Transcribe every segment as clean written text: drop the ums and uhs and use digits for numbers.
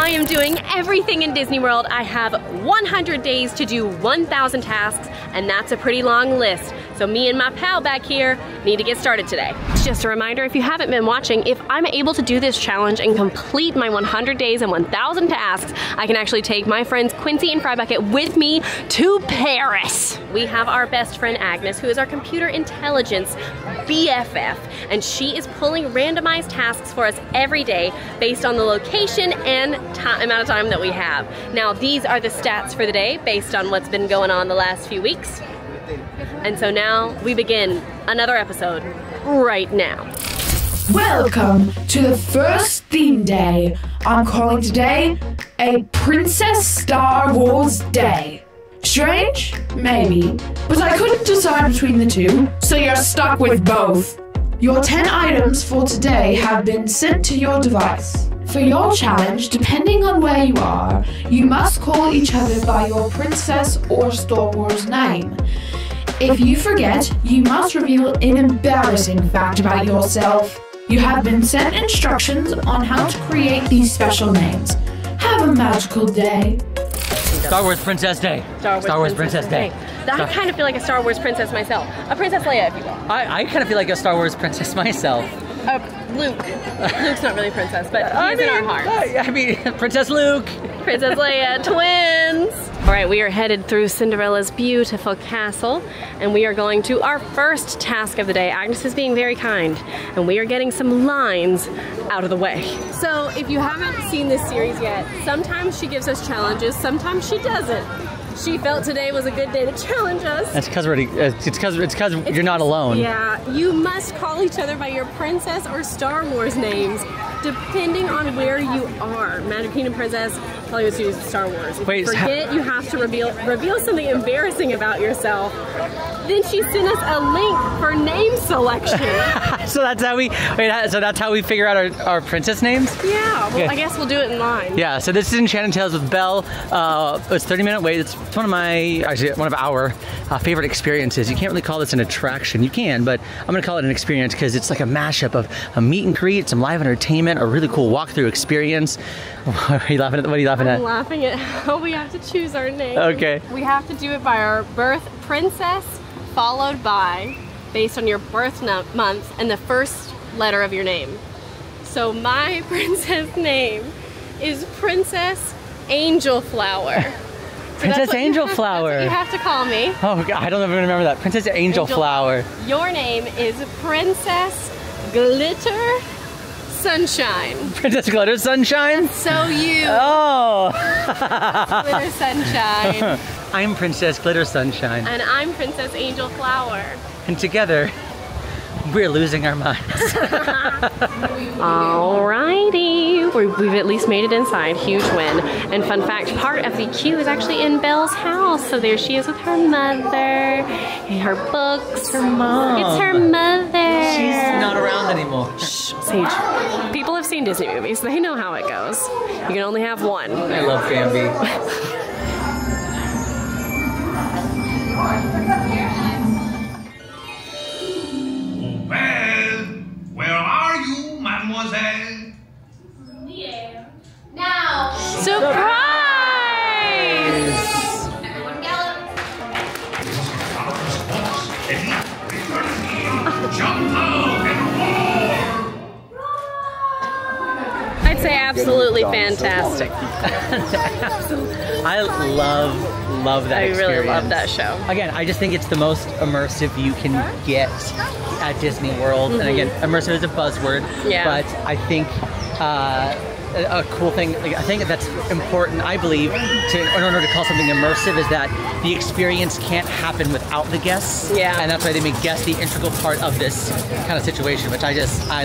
I am doing everything in Disney World. I have 100 days to do 1,000 tasks, and that's a pretty long list. So me and my pal back here need to get started today. Just a reminder, if you haven't been watching, if I'm able to do this challenge and complete my 100 days and 1,000 tasks, I can actually take my friends Quincy and Fry Bucket with me to Paris. We have our best friend Agnes, who is our computer intelligence BFF, and she is pulling randomized tasks for us every day based on the location and amount of time that we have. Now, these are the stats for the day based on what's been going on the last few weeks. And so now we begin another episode right now. Welcome to the first theme day. I'm calling today a Princess Star Wars Day. Strange? Maybe. But I couldn't decide between the two, so you're stuck with both. Your 10 items for today have been sent to your device. For your challenge, depending on where you are, you must call each other by your princess or Star Wars name. If you forget, you must reveal an embarrassing fact about yourself. You have been sent instructions on how to create these special names. Have a magical day. Star Wars Princess Day. Star Wars Princess Day. I kind of feel like a Star Wars princess myself. A Princess Leia, if you will. I kind of feel like a Star Wars princess myself. Luke. Luke's not really a princess, but he's in our hearts. I mean, Princess Luke. Princess Leia, twins. All right, we are headed through Cinderella's beautiful castle, and we are going to our first task of the day. Agnes is being very kind, and we are getting some lines out of the way. So if you haven't seen this series yet, sometimes she gives us challenges, sometimes she doesn't. She felt today was a good day to challenge us. That's because you're not alone. Yeah, you must call each other by your princess or Star Wars names, depending on where you are. Magic Kingdom Princess, probably would choose Star Wars. If you forget, you have to reveal something embarrassing about yourself. Then she sent us a link for name selection. So that's how we figure out our princess names? Yeah, well, I guess we'll do it in line. Yeah, so this is Enchanted Tales with Belle. It's 30-minute wait. It's one of our favorite experiences. You can't really call this an attraction. You can, but I'm gonna call it an experience because it's like a mashup of a meet and greet, some live entertainment, a really cool walkthrough experience. What are you laughing at? I'm laughing at how we have to choose our name. Okay. We have to do it by our birth princess, followed by, based on your birth month and the first letter of your name. So my princess name is Princess Angel Flower. So Princess Angel Flower. That's what you have to call me. Oh God, I don't even remember that. Princess Angel Flower. Your name is Princess Glitter Sunshine. Princess Glitter Sunshine? So you. Oh. Glitter Sunshine. I'm Princess Glitter Sunshine. And I'm Princess Angel Flower. And together, we're losing our minds. Alrighty, we've at least made it inside. Huge win. And fun fact, part of the queue is actually in Belle's house. So there she is with her mother, her books. Her mom. It's her mother. She's not around anymore. Shh, Sage. People have seen Disney movies. They know how it goes. You can only have one. I love Bambi. Well, where are you, mademoiselle? Yeah. Now. Surprise! Everyone gallop. Jump out and roar! I'd say absolutely fantastic. I love that experience. I really love that show. Again, I just think it's the most immersive you can get at Disney World. And again, immersive is a buzzword, but I think a cool thing, I think that's important, I believe, in order to call something immersive, is that the experience can't happen without the guests. Yeah. And that's why they make guests the integral part of this kind of situation, which I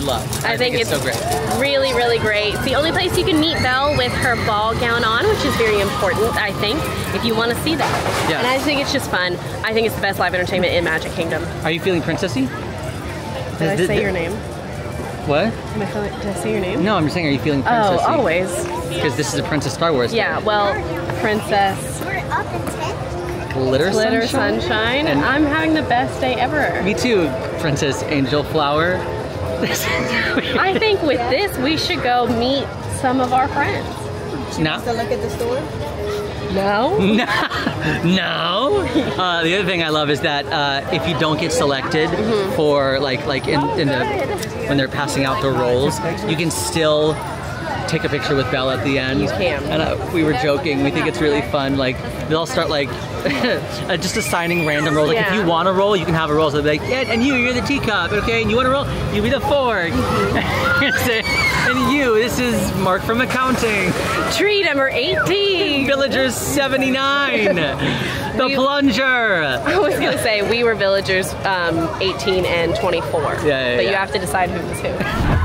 love. I think it's so great. Really, really great. It's the only place you can meet Belle with her ball gown on, which is very important, I think, if you want to see that. Yeah. And I think it's just fun. I think it's the best live entertainment in Magic Kingdom. Are you feeling princessy? Did I say your name? What? Did I say your name? No, I'm just saying, are you feeling princessy? Oh, always. Because this is a Princess Star Wars. Yeah, well, Princess We're up in 10. Glitter Sunshine. And I'm having the best day ever. Me too, Princess Angel Flower. I think with this, we should go meet some of our friends. No. Still look at the store? No? No. The other thing I love is that if you don't get selected for like when they're passing out the roles, you can still take a picture with Bella at the end. You can. And we were joking. We think it's really fun. Like they'll start like just assigning random roles. Like if you want a role, you can have a role. So they'll be like, yeah, and you're the teacup, okay? And you want a role? You be the fork. And you, this is Mark from accounting. Tree number 18. Villagers 79. The plunger. I was gonna say we were villagers 18 and 24. But you have to decide who was who.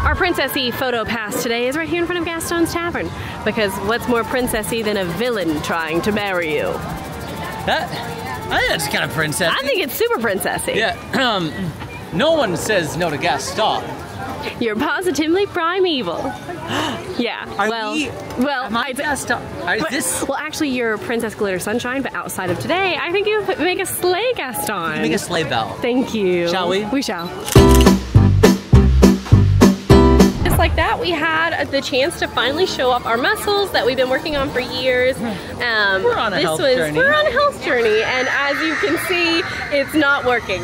Our princessy photo pass today is right here in front of Gaston's Tavern. Because what's more princessy than a villain trying to marry you? I think that's kind of princessy. I think it's super princessy. Yeah. No one says no to Gaston. You're positively primeval. Yeah. Well, actually, you're Princess Glitter Sunshine, but outside of today, I think you make a sleigh, Gaston. Make a sleigh bell. Thank you. Shall we? We shall. Just like that, we had the chance to finally show off our muscles that we've been working on for years. We're on a health journey. We're on a health journey, and as you can see, it's not working.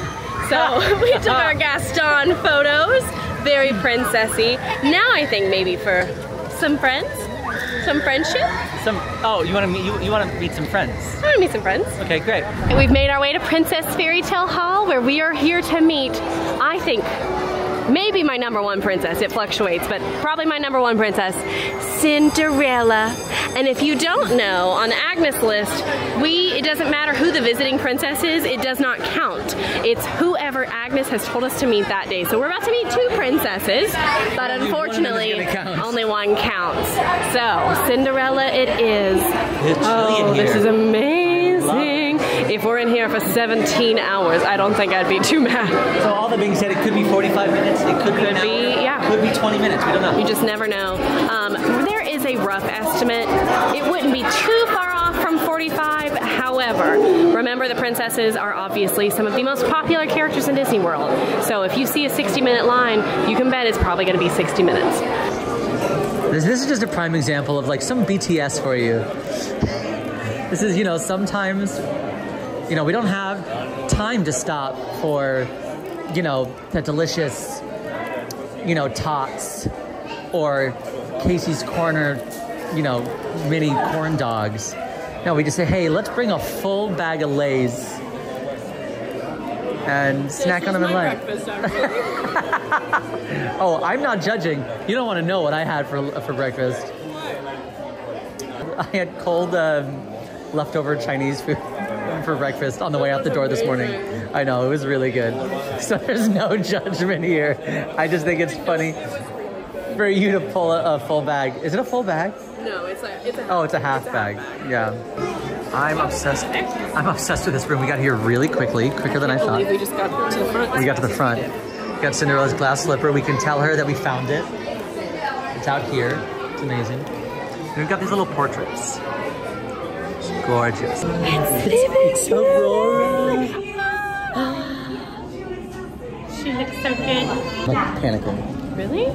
So we took our Gaston photos. Very princessy. Now I think maybe for some friends, some friendship. You want to meet some friends? I want to meet some friends. Okay, great. And we've made our way to Princess Fairy Tale Hall, where we are here to meet, I think, maybe my #1 princess. It fluctuates, but probably my #1 princess, Cinderella. And if you don't know, on Agnes' list, it doesn't matter who the visiting princess is, it does not count. It's whoever Agnes has told us to meet that day. So we're about to meet 2 princesses, but unfortunately, only one counts. So, Cinderella it is. This is amazing. If we're in here for 17 hours, I don't think I'd be too mad. So all that being said, it could be 45 minutes, it could be an hour, could be 20 minutes, we don't know. You just never know. There is a rough estimate. It wouldn't be too far off from 45. However, remember the princesses are obviously some of the most popular characters in Disney World. So if you see a 60-minute line, you can bet it's probably going to be 60 minutes. This is just a prime example of like some BTS for you. This is, sometimes, we don't have time to stop for, the delicious, tots or Casey's Corner, mini corn dogs. No, we just say, hey, let's bring a full bag of Lay's and snack on them in lunch. Oh, I'm not judging. You don't want to know what I had for breakfast. I had cold leftover Chinese food for breakfast on the way out the door this morning. I know, it was really good. So there's no judgment here. I just think it's funny for you to pull a full bag. Is it a full bag? No, it's a half. Oh, it's a half bag. Yeah. I'm obsessed with this room. We got here really quickly, quicker than I thought. We just got to the front. We got to the front. Got Cinderella's glass slipper. We can tell her that we found it. It's out here. It's amazing. And we've got these little portraits. It's gorgeous. It's Aurora. She looks so good. I'm like panicking. Really?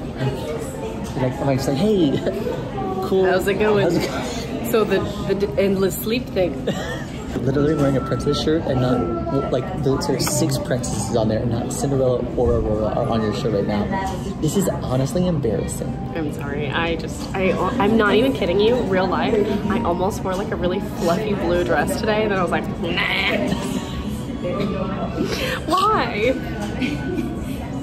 I'm like saying, hey, cool. How's it going? So the endless sleep thing. Literally wearing a princess shirt and not, there's 6 princesses on there and not Cinderella or Aurora are on your shirt right now. This is honestly embarrassing. I'm sorry, I'm not even kidding you, real life, I almost wore like a really fluffy blue dress today and then I was like, nah. Why?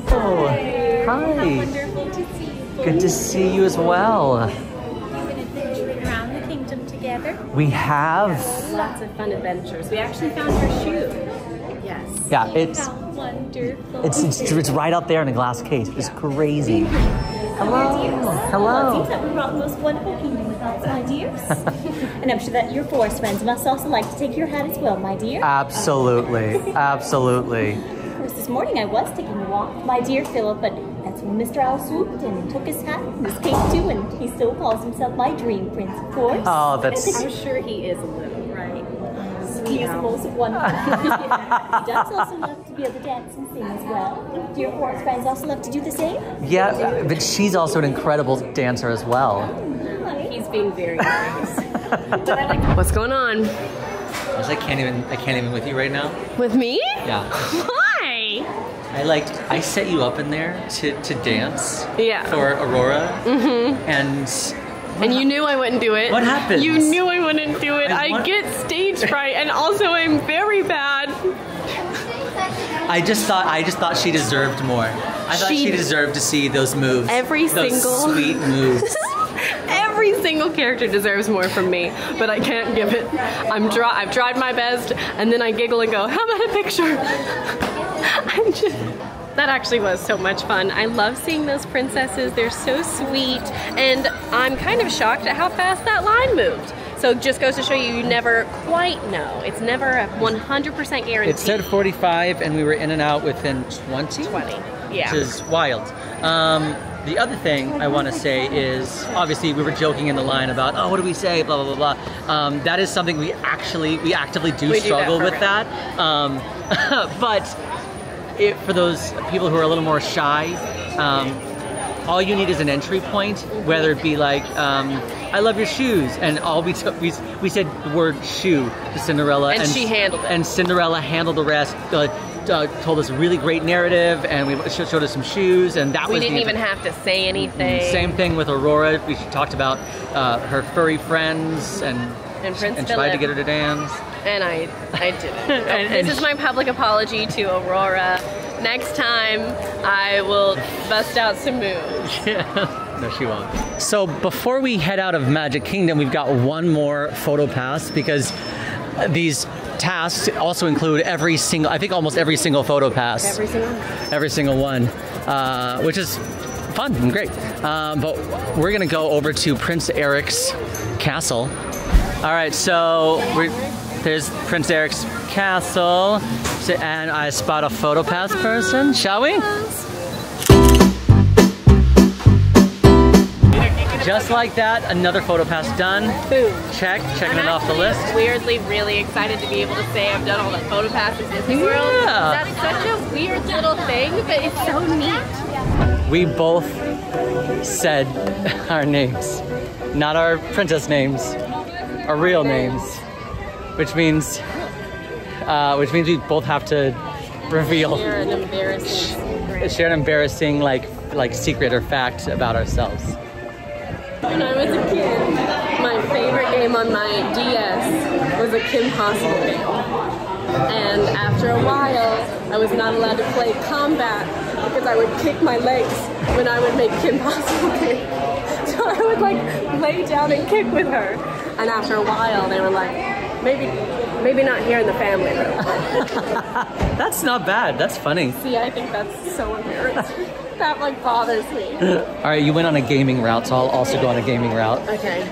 Oh, hi. Wonderful to see you. Good to see you as well. Around the kingdom together. We have. Lots of fun adventures. We actually found her shoe. Yes. Yeah, it's Wonderful. it's right out there in a glass case. It's crazy. Hello. Hello. It seems that we brought the most wonderful kingdom with us, my dears. And I'm sure that your forest friends must also like to take your hat as well, my dear. Absolutely. Absolutely. Of course, this morning I was taking a walk, my dear Philip, but that's when Mr. Owl swooped and took his hat and his cape too, and he still calls himself my dream prince, of course. Oh, that's... I'm sure he is a little, right? He is the most wonderful. He does also love to be able to dance and sing as well. Do your forest friends also love to do the same? Yeah, but she's also an incredible dancer as well. He's being very nice. What's going on? I can't even with you right now. With me? Yeah. Why? I set you up in there to dance. Yeah. For Aurora. Mm-hmm. And you knew I wouldn't do it. What happened? You knew I wouldn't do it. I get stage fright, and also I'm very bad. I just thought she deserved more. I thought she deserved to see those moves. Those sweet moves. Every single character deserves more from me, but I can't give it. I've tried my best, and then I giggle and go, how about a picture? That actually was so much fun. I love seeing those princesses. They're so sweet, and I'm kind of shocked at how fast that line moved. So it just goes to show you never quite know. It's never a 100% guarantee. It said 45, and we were in and out within 20? 20, yeah. Which is wild. The other thing I want to say is, obviously we were joking in the line about, oh, what do we say, blah, blah, blah, blah. That is something we actively do struggle with that. But for those people who are a little more shy, all you need is an entry point, whether it be like, I love your shoes, and all we said the word shoe to Cinderella, and she handled it. And Cinderella handled the rest. Told us a really great narrative, and we showed us some shoes, and that we didn't even have to say anything. Same thing with Aurora. We talked about her furry friends and tried to get her to dance. And I didn't. This is my public apology to Aurora. Next time, I will bust out some moves. Yeah. No, she won't. So before we head out of Magic Kingdom, we've got one more photo pass, because these tasks also include almost every single photo pass. Every single one, which is fun and great. But we're gonna go over to Prince Eric's castle. All right, so there's Prince Eric's castle, and I spot a photo pass person. Shall we? Just like that, another photo pass done. Boom. Checking it off the list. Weirdly, really excited to be able to say I've done all the photo passes at Disney World. That's such a weird little thing, but it's so neat. We both said our names, not our princess names, our real names, which means we both have to reveal. Share an embarrassing secret. Share an embarrassing like secret or fact about ourselves. When I was a kid, my favorite game on my DS was a Kim Possible game. And after a while, I was not allowed to play combat because I would kick my legs when I would make Kim Possible game. So I would lay down and kick with her. And after a while, they were like, maybe not here in the family room. That's not bad. That's funny. See, I think that's so embarrassing. That bothers me. All right, you went on a gaming route, so I'll also go on a gaming route. Okay.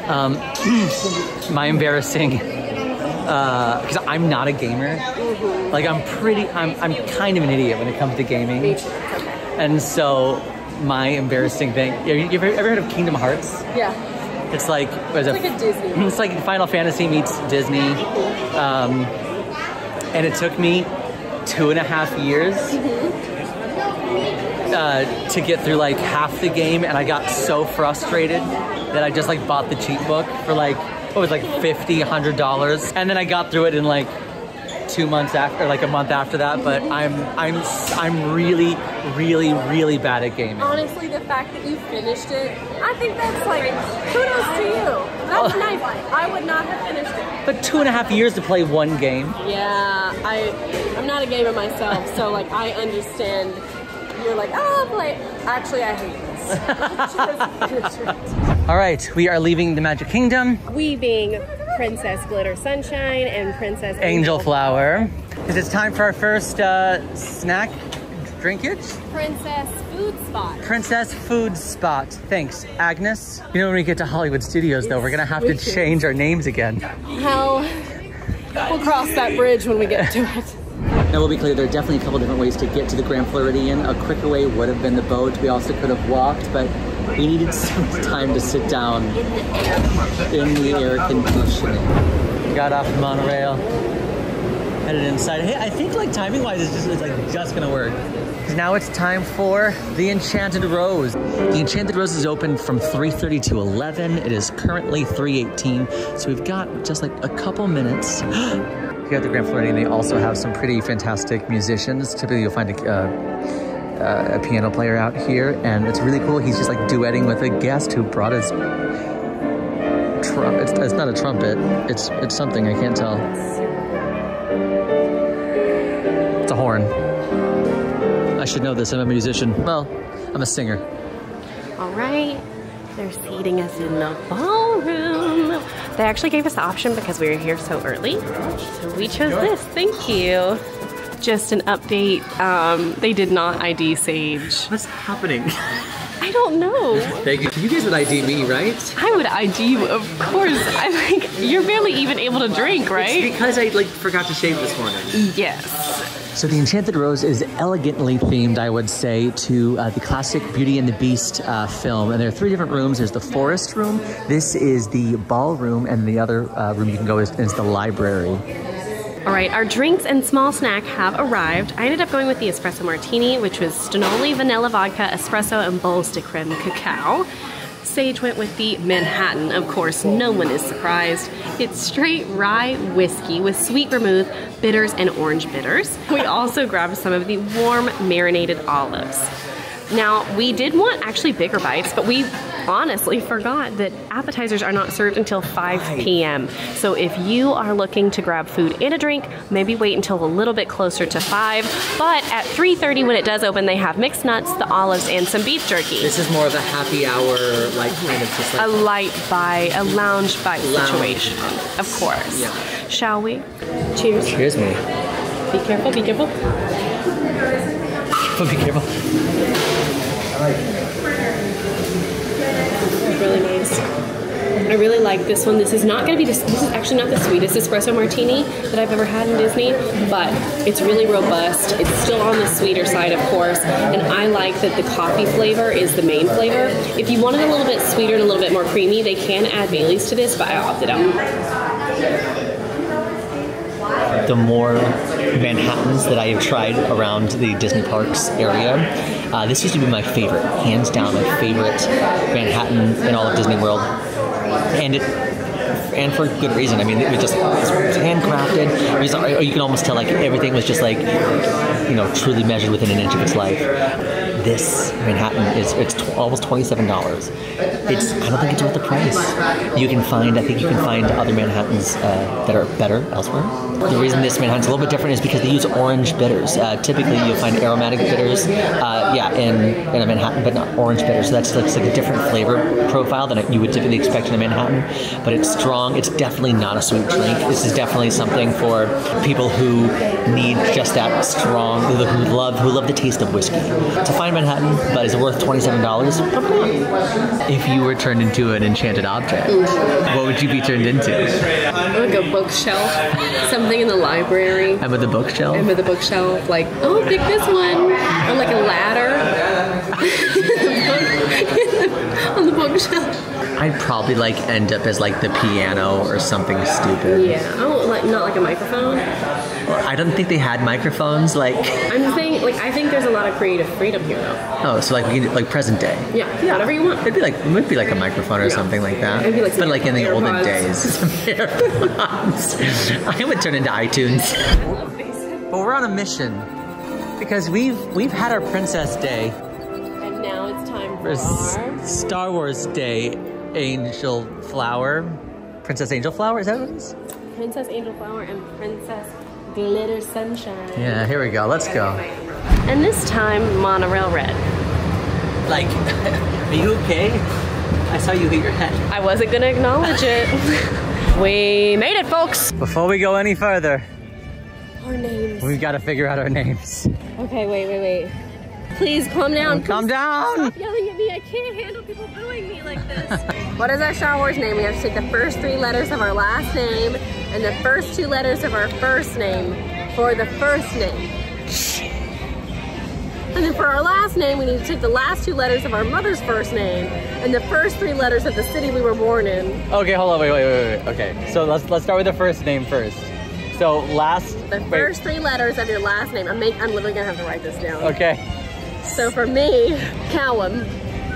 My embarrassing, because I'm not a gamer. Mm-hmm. I'm kind of an idiot when it comes to gaming. Me too. It's okay. And so my embarrassing thing. You ever heard of Kingdom Hearts? Yeah. It's like a Disney. It's like Final Fantasy meets Disney, and it took me 2.5 years. Mm-hmm. To get through half the game, and I got so frustrated that I just bought the cheat book for $50, $100, and then I got through it in 2 months after, a month after that. But I'm really, really, really bad at gaming. Honestly, the fact that you finished it, I think that's kudos to you. That's nice. I would not have finished it. But 2.5 years to play one game. Yeah, I'm not a gamer myself, so I understand. You're I'll play. Actually, I hate this. All right, we are leaving the Magic Kingdom. We being Princess Glitter Sunshine and Princess Angel Flower. It's time for our first snack drinkage. Princess Food Spot. Princess Food Spot. Thanks, Agnes. When we get to Hollywood Studios, though, we're gonna have to change our names again. Hell, we'll cross that bridge when we get to it. Now, we'll be clear, there are definitely a couple different ways to get to the Grand Floridian. A quicker way would have been the boat. We also could have walked, but we needed some time to sit down in the air conditioning. Got off the monorail, headed inside. Hey, I think timing-wise, it's just gonna work. Because And now it's time for the Enchanted Rose. The Enchanted Rose is open from 3:30 to 11. It is currently 3:18, so we've got just like a couple minutes. Here at the Grand Floridian, they also have some pretty fantastic musicians. Typically, you'll find a piano player out here, and it's really cool. He's just like duetting with a guest who brought his trumpet. It's not a trumpet. It's something, I can't tell. It's a horn. I should know this, I'm a musician. Well, I'm a singer. All right, they're seating us in the ballroom. They actually gave us the option because we were here so early. So we chose this, thank you. Just an update, they did not ID Sage. What's happening? I don't know. Thank you. You guys would ID me, right? I would ID you, of course. I'm like, you're barely even able to drink, right? It's because I forgot to shave this morning. Yes. So the Enchanted Rose is elegantly themed, I would say, to the classic Beauty and the Beast film. And there are 3 different rooms. There's the forest room, this is the ballroom, and the other room you can go is the library. All right, our drinks and small snack have arrived. I ended up going with the espresso martini, which was Stonoli, vanilla vodka, espresso, and bowls de creme cacao. Sage went with the Manhattan. Of course, no one is surprised. It's straight rye whiskey with sweet vermouth, bitters, and orange bitters. We also grabbed some of the warm marinated olives. Now, we did want actually bigger bites, but we honestly forgot that appetizers are not served until 5 p.m. So if you are looking to grab food and a drink, maybe wait until a little bit closer to 5. But at 3:30 when it does open, they have mixed nuts, the olives, and some beef jerky. This is more of a happy hour, like kind of just like... A light bite, a lounge bite situation, of course. Yeah. Shall we? Cheers. Cheers, me. Be careful, be careful. Be careful. Really nice. I really like this one. This is not going to be this is actually not the sweetest espresso martini that I've ever had in Disney, but it's really robust. It's still on the sweeter side, of course, and I like that the coffee flavor is the main flavor. If you want it a little bit sweeter and a little bit more creamy, they can add Baileys to this, but I opted out. The more Manhattans that I have tried around the Disney Parks area, this used to be my favorite, hands down my favorite Manhattan in all of Disney World, and for good reason. I mean, it was just handcrafted. It was, you can almost tell like everything was just like, you know, truly measured within an inch of its life. This Manhattan it's almost $27. I don't think it's worth the price. I think you can find other Manhattans that are better elsewhere. The reason this Manhattan's a little bit different is because they use orange bitters. Typically, you'll find aromatic bitters, in a Manhattan, but not orange bitters. So that's like a different flavor profile than you would typically expect in a Manhattan. But it's strong. It's definitely not a sweet drink. This is definitely something for people who need just that strong, who love the taste of whiskey. It's a fine Manhattan, but is it worth $27? If you were turned into an enchanted object, what would you be turned into? Like a bookshelf, something in the library. And with a bookshelf? And with a bookshelf, like, oh, pick this one. Or like a ladder on the bookshelf. I'd probably like end up as like the piano or something stupid. Yeah. Oh, like not like a microphone? I don't think they had microphones. Like I'm just saying, like I think there's a lot of creative freedom here, though. Oh, so like we can like present day. Yeah, whatever you want. It would be like a microphone or something like that. It'd be like but like in the olden AirPods. days, I would turn into iTunes. But we're on a mission because we've had our Princess Day. And now it's time for our Star Wars Day. Angel Flower, Princess Angel Flower, is that what it is? Princess Angel Flower and Princess Glitter Sunshine. Yeah, here we go, let's go. And this time, Monorail Red. Like, are you okay? I saw you hit your head. I wasn't gonna acknowledge it. We made it, folks! Before we go any further, our names. We've got to figure out our names. Okay, wait. Please calm down. Calm down. Stop yelling at me. I can't handle people booing me like this. What is our Star Wars name? We have to take the first 3 letters of our last name and the first 2 letters of our first name for the first name. And then for our last name, we need to take the last 2 letters of our mother's first name and the first 3 letters of the city we were born in. Okay, hold on, wait. Okay, so let's start with the first name first. So first 3 letters of your last name. I'm literally gonna have to write this down. Okay. So for me, Callum.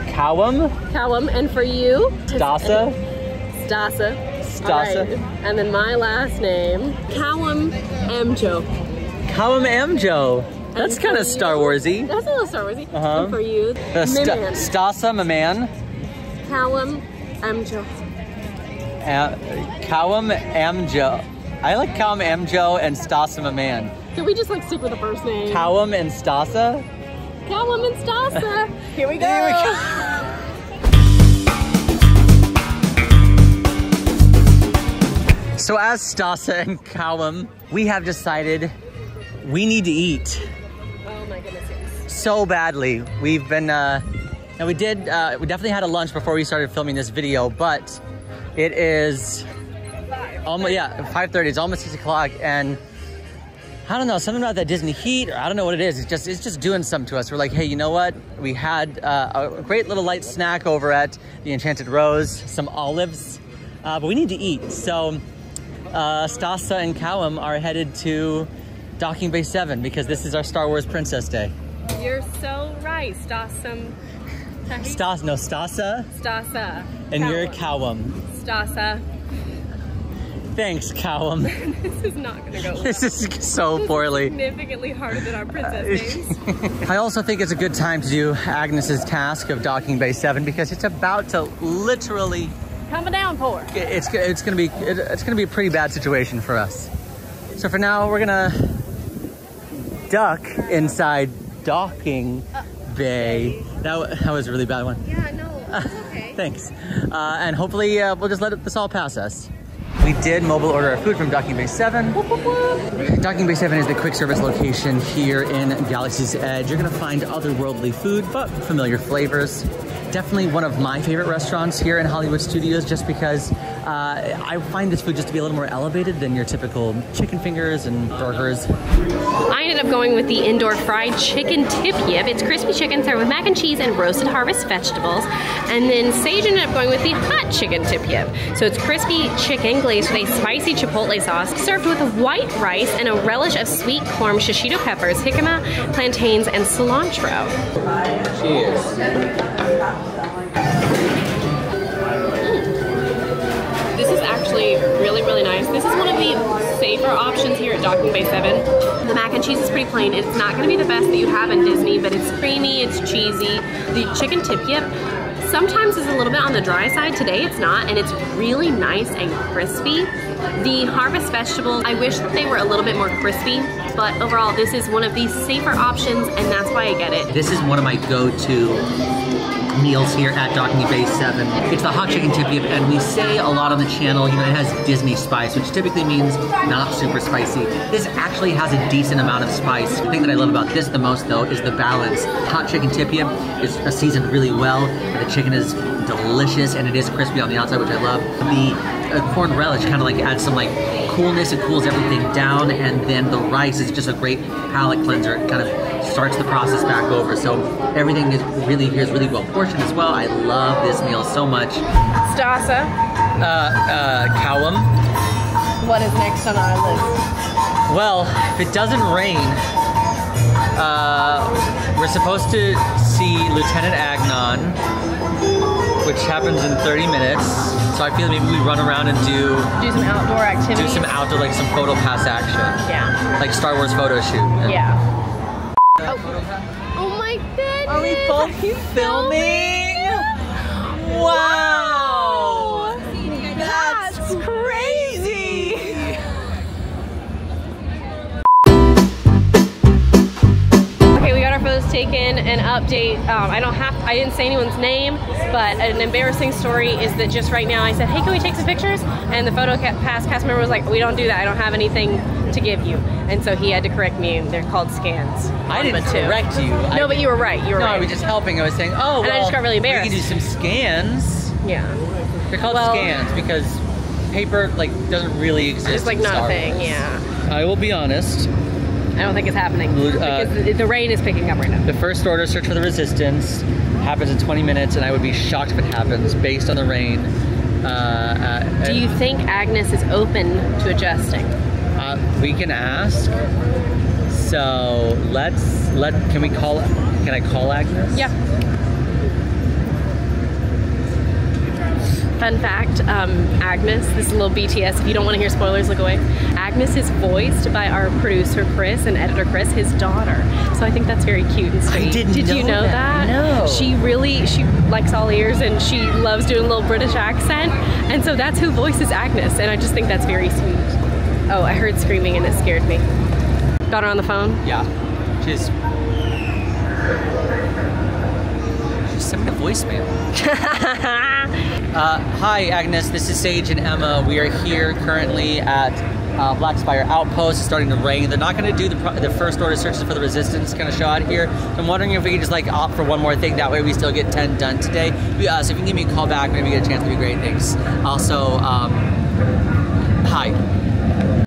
Callum? Callum, and for you? Stasa? Stasa. Stasa. Right. And then my last name, Callum Amjo. Callum Amjo. That's kind of Star Warsy. That's a little Star Warsy. Uh-huh. And for you, Miman. Stasa, my man. Callum Amjo. Callum Amjo. I like Callum Amjo and Stasa, my man. Can we just like stick with the first name? Callum and Stasa? Callum and Stasa. Here we go. Here we go. So as Stasa and Callum, we have decided we need to eat. Oh my goodness, yes. So badly. We've been, we definitely had a lunch before we started filming this video, but it is almost, 5:30, it's almost 6 o'clock, and I don't know, something about that Disney heat, or I don't know what it is, it's just doing something to us. We're like, hey, you know what? We had a great little light snack over at the Enchanted Rose, some olives, but we need to eat. So Stasa and Callum are headed to Docking Bay 7 because this is our Star Wars Princess Day. You're so right, Stasa. Stasa. Stasa. And you're Callum. Stasa. Thanks, Callum. This is not gonna go well. This is so poorly. Significantly harder than our princess names. I also think it's a good time to do Agnes's task of Docking Bay 7 because it's about to literally Come a downpour. It's gonna be a pretty bad situation for us. So for now, we're gonna duck inside Docking Bay. That was a really bad one. Yeah, no, it's okay. Thanks. And hopefully we'll just let this all pass us. We did mobile order our food from Docking Bay 7. Docking Bay 7 is the quick service location here in Galaxy's Edge. You're gonna find otherworldly food, but familiar flavors. Definitely one of my favorite restaurants here in Hollywood Studios just because I find this food just to be a little more elevated than your typical chicken fingers and burgers. I ended up going with the indoor fried chicken tip yip. It's crispy chicken served with mac and cheese and roasted harvest vegetables. And then Sage ended up going with the hot chicken tip yip. So it's crispy chicken glazed with a spicy chipotle sauce, served with white rice and a relish of sweet corn, shishito peppers, jicama, plantains, and cilantro. Cheers. This is actually really, really nice. This is one of the safer options here at Docking Bay 7. The mac and cheese is pretty plain. It's not gonna be the best that you have in Disney, but it's creamy, it's cheesy. The chicken tip yip sometimes is a little bit on the dry side. Today it's not, and it's really nice and crispy. The harvest vegetables, I wish that they were a little bit more crispy, but overall this is one of the safer options, and that's why I get it. This is one of my go-to meals here at Docking Bay 7. It's the hot chicken tip yip, and we say a lot on the channel, you know, it has Disney spice, which typically means not super spicy. This actually has a decent amount of spice. The thing that I love about this the most, though, is the balance. Hot chicken tip yip is seasoned really well, and the chicken is delicious, and it is crispy on the outside, which I love. The corn relish kind of like adds some like coolness, it cools everything down, and then the rice is just a great palate cleanser. It kind of starts the process back over. So everything is really here is really well portioned as well. I love this meal so much. Stasa, Callum. what is next on our list? Well, if it doesn't rain, we're supposed to see Lieutenant Agnon, which happens in 30 minutes. So I feel maybe we run around and do some outdoor activities. Do some outdoor, like some photo pass action. Yeah. Like Star Wars photo shoot. Yeah. Oh my goodness! Are we both filming? Wow! That's crazy! Okay, we got our photos taken. An update. I didn't say anyone's name, but an embarrassing story is that just right now I said, hey, can we take some pictures? And the photo pass cast member was like, we don't do that. I don't have anything to give you. And so he had to correct me, and they're called scans. I didn't correct you. No, but you were right. You were right. I was just helping. I was saying, oh, well, I just got really embarrassed. We can do some scans. Yeah. They're called scans because paper doesn't really exist. It's like in not Star a thing. Wars. Yeah. I will be honest. I don't think it's happening because the rain is picking up right now. The first order, Search for the Resistance, happens in 20 minutes, and I would be shocked if it happens based on the rain. Do you think Agnes is open to adjusting? We can ask. So can I call Agnes? Yeah. Fun fact, Agnes, this is a little BTS, if you don't want to hear spoilers, look away. Agnes is voiced by our producer Chris and editor Chris, his daughter. So I think that's very cute and sweet. Did you know that? No. She likes all ears and she loves doing a little British accent. And so that's who voices Agnes. And I just think that's very sweet. Oh, I heard screaming and it scared me. Got her on the phone? Yeah. She sent me a voicemail. Hi Agnes, this is Sage and Emma. We are here currently at Black Spire Outpost. It's starting to rain. They're not going to do the first order searches for the resistance kind of shot here. So I'm wondering if we could just like opt for one more thing. That way we still get 10 done today. So if you can give me a call back, maybe get a chance, that'd be great. Thanks. Also, hi.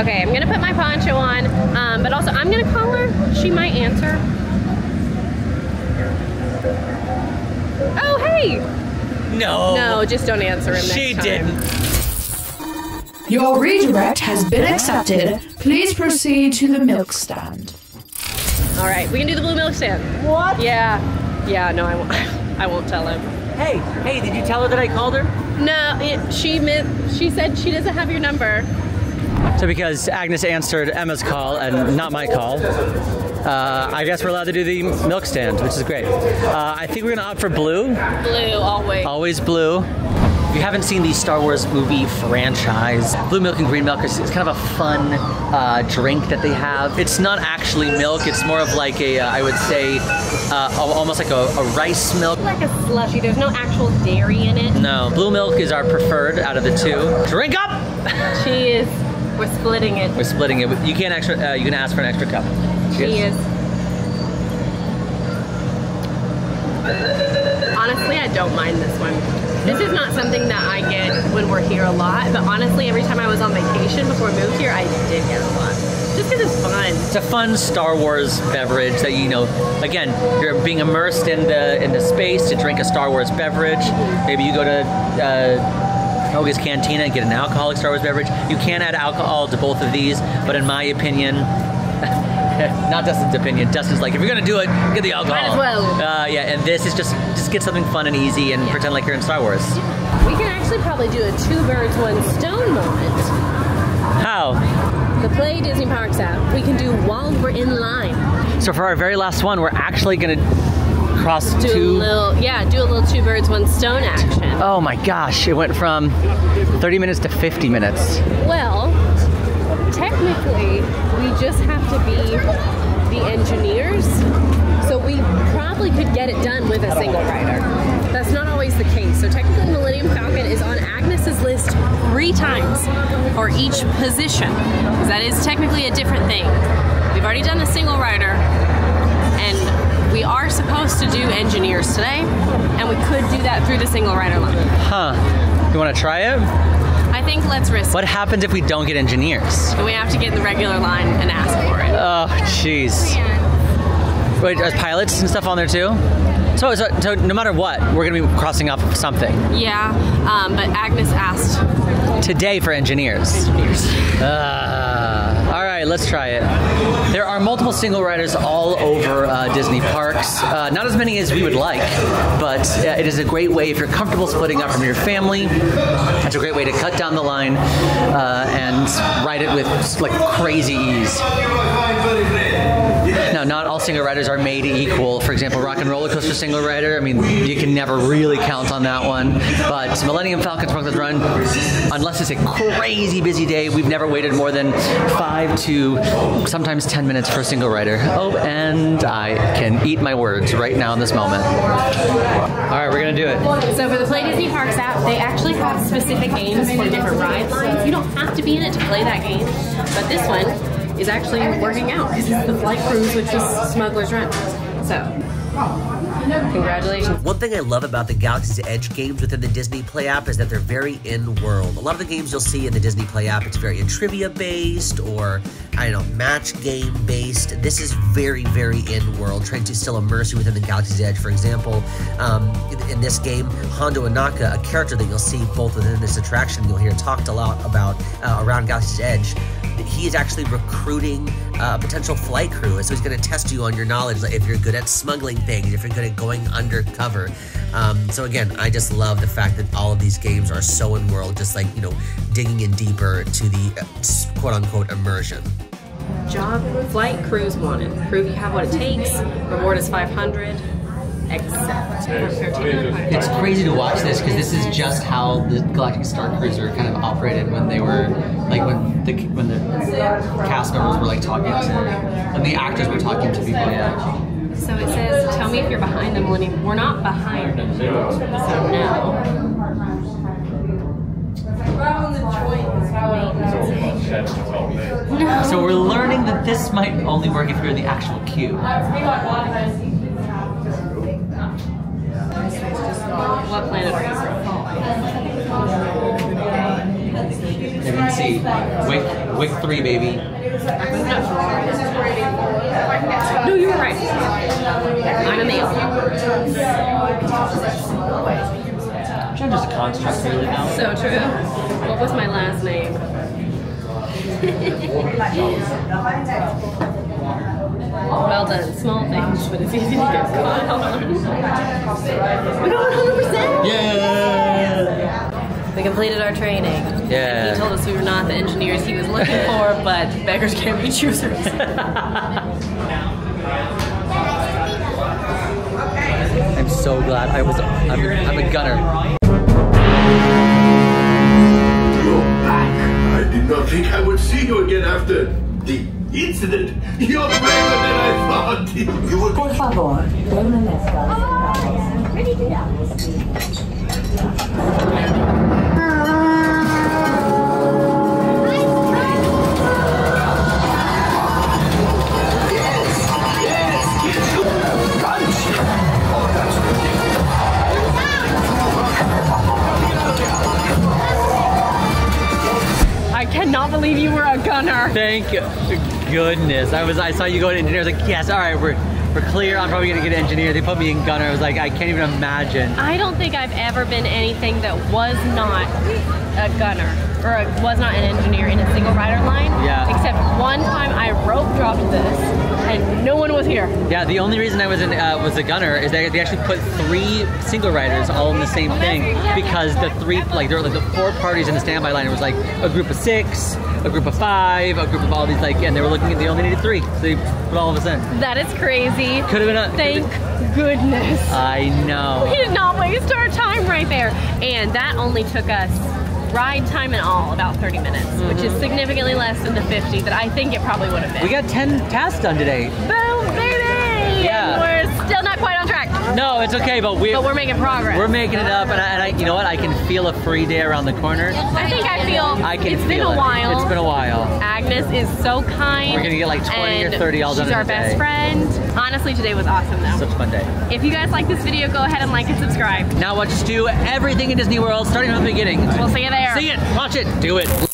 Okay, I'm gonna put my poncho on, but also I'm gonna call her. She might answer. Oh, hey! No. No, just don't answer him She next time. didn't. Your redirect has been accepted. Please proceed to the milk stand. All right, we can do the blue milk stand. What? Yeah. Yeah, no, I won't. I won't tell him. Hey, did you tell her that I called her? No, she said she doesn't have your number. So because Agnes answered Emma's call and not my call, I guess we're allowed to do the milk stand, which is great. I think we're gonna opt for blue. Blue, always. Always blue. If you haven't seen the Star Wars movie franchise, blue milk and green milk is kind of a fun drink that they have. It's not actually milk, it's more of like a, I would say, almost like a rice milk. Like a slushy, there's no actual dairy in it. No, blue milk is our preferred out of the two. Drink up! Cheers. We're splitting it. We're splitting it. You can ask for an extra cup. Cheers. Honestly, I don't mind this one. This is not something that I get when we're here a lot, but honestly, every time I was on vacation before I moved here, I did get a lot. Just because it's fun. It's a fun Star Wars beverage that, you know, again, you're being immersed in the space to drink a Star Wars beverage. Maybe you go to Hoga's Cantina and get an alcoholic Star Wars beverage. You can add alcohol to both of these, but in my opinion, not Dustin's opinion, Dustin's like, if you're gonna do it, get the alcohol. Might as well. Yeah, and this is just get something fun and easy and pretend like you're in Star Wars. We can actually probably do a 2 birds, 1 stone moment. How? The Play Disney Parks app, we can do while we're in line. So for our very last one, we're actually gonna cross do two. Do a little 2 birds, 1 stone action. Oh my gosh, it went from 30 minutes to 50 minutes. Well, technically, we just have to be the engineers, so we probably could get it done with a single rider. That's not always the case. So technically, Millennium Falcon is on Agnes's list 3 times for each position, because that is technically a different thing. We've already done a single rider, and we are supposed to do engineers today, and we could do that through the single rider line. Huh. You want to try it? I think let's risk What happens if we don't get engineers? it. We have to get in the regular line and ask for it. Oh, jeez. Wait, are pilots and stuff on there too? So no matter what, we're gonna be crossing off something. Yeah, but Agnes asked. Today for engineers. All right, let's try it. There are multiple single riders all over Disney parks. Not as many as we would like, but it is a great way if you're comfortable splitting up from your family. It's a great way to cut down the line and ride it with like crazy ease. Now, not all single riders are made equal. For example, Rock and Roller Coaster single rider, I mean, you can never really count on that one. But Millennium Falcon Smuggler's Run, unless it's a crazy busy day, we've never waited more than 5 to sometimes 10 minutes for a single rider. Oh, and I can eat my words right now in this moment. All right, we're gonna do it. So for the Play Disney Parks app, they actually have specific games for different ride lines. You don't have to be in it to play that game, but this one is actually working out. This is the Flight Cruise, which is Smuggler's Run. So Congratulations. One thing I love about the Galaxy's Edge games within the Disney Play app is that they're very in-world. A lot of the games you'll see in the Disney Play app, it's very trivia-based or, I don't know, match game-based. This is very, very in-world, trying to still immerse you within the Galaxy's Edge. For example, in this game, Hondo Ohnaka, a character that you'll see both within this attraction, you'll hear talked a lot about around Galaxy's Edge, he is actually recruiting a potential flight crew. So he's going to test you on your knowledge, like if you're good at smuggling things, if you're good at going undercover. So again, I just love the fact that all of these games are so in-world, just like, you know, digging in deeper to the quote-unquote immersion. Job flight crews wanted. Prove you have what it takes. Reward is 500. Accept. It's crazy to watch this because this is just how the Galactic Star Cruiser kind of operated when they were like when the cast members were like talking to, when the actors were talking to people. Yeah. So it says, "Tell me if you're behind them, Millennium." We're not behind them, so no. So we're learning that this might only work if you're in the actual queue. What planet are you You can see Wick 3, baby. No, you were right. I'm a male. I'm just a construct really now. So true. What was my last name? Well done. Small things, but it's easy to get caught on. We got 100%! Yeah! We completed our training. Yeah. He told us we were not the engineers he was looking for, but beggars can't be choosers. I'm so glad I'm a gunner. You're back. I did not think I would see you again after the incident. You're braver than I thought. You were... Por favor, permanezca. Ready to go. I cannot believe you were a gunner. Thank goodness. I saw you go to engineer. I was like, yes, all right, we're clear. I'm probably gonna get an engineer. They put me in gunner. I was like, I can't even imagine. I don't think I've ever been anything that was not a gunner or was not an engineer in a single rider line. Yeah. Except one time I rope dropped this and no one was here. Yeah, the only reason I was a gunner is that they actually put 3 single riders all in the same thing because the 3, like there were like the 4 parties in the standby line. It was like a group of 6, a group of 5, a group of all these, like, and they were looking at, they only needed 3, so they put all of us in. That is crazy. Could have been a... Thank goodness. I know. We did not waste our time right there. And that only took us, ride time and all, about 30 minutes, which is significantly less than the 50 that I think it probably would have been. We got 10 tasks done today. Boom, baby! Yeah. And we're still not quite on track. No, it's okay, but we're making progress. We're making it up, and I, you know what? I can feel a free day around the corner. I think I feel it's been a while. It's been a while. Agnes is so kind. We're gonna get like 20 or 30 all done in a day. She's our best friend. Honestly, today was awesome though. Such a fun day. If you guys like this video, go ahead and like and subscribe. Now watch us do everything in Disney World, starting from the beginning. We'll see you there. See it, watch it, do it.